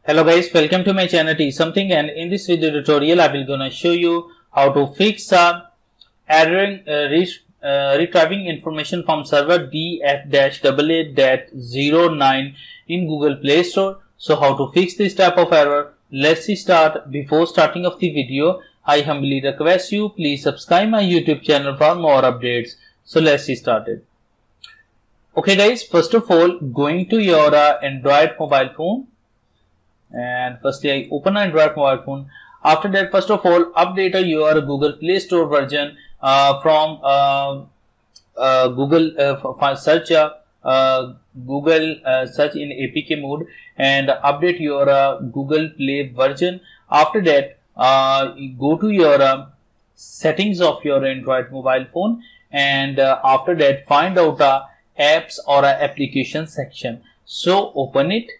Hello guys, welcome to my channel T Something, and in this video tutorial I will gonna show you how to fix error retrieving information from server DF-AA-09 in Google Play Store. So how to fix this type of error? Let's start. Before starting of the video, I humbly request you please subscribe my YouTube channel for more updates. So let's get started. Okay guys, first of all, going to your Android mobile phone. And firstly I open Android mobile phone. After that, first of all, update your Google Play Store version from Google search search in APK mode and update your Google Play version. After that, go to your settings of your Android mobile phone, and after that find out apps or application section. So open it.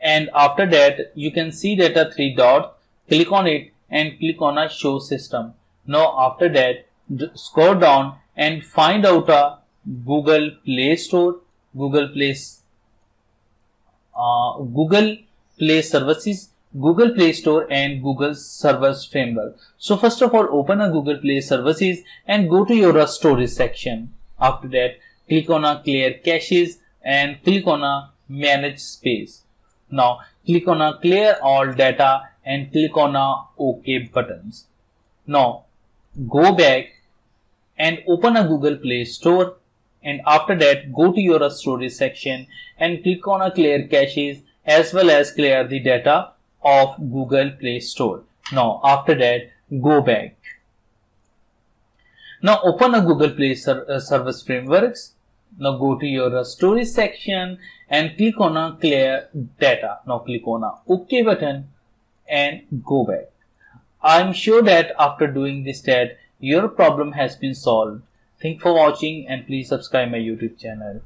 And after that, you can see that three dots, click on it and click on a show system. Now after that, scroll down and find out a Google Play Store, Google Play Services, Google Play Store and Google Service Framework. So first of all, open a Google Play Services and go to your storage section. After that, click on a clear caches and click on a manage space. Now click on a clear all data and click on a OK buttons. Now go back and open a Google Play Store, and after that go to your storage section and click on a clear caches as well as clear the data of Google Play Store. Now after that go back. Now open a Google Play Service Frameworks. Now go to your storage section and click on a clear data. Now click on a OK button and go back. I'm sure that after doing this step, your problem has been solved. Thanks for watching and please subscribe my YouTube channel.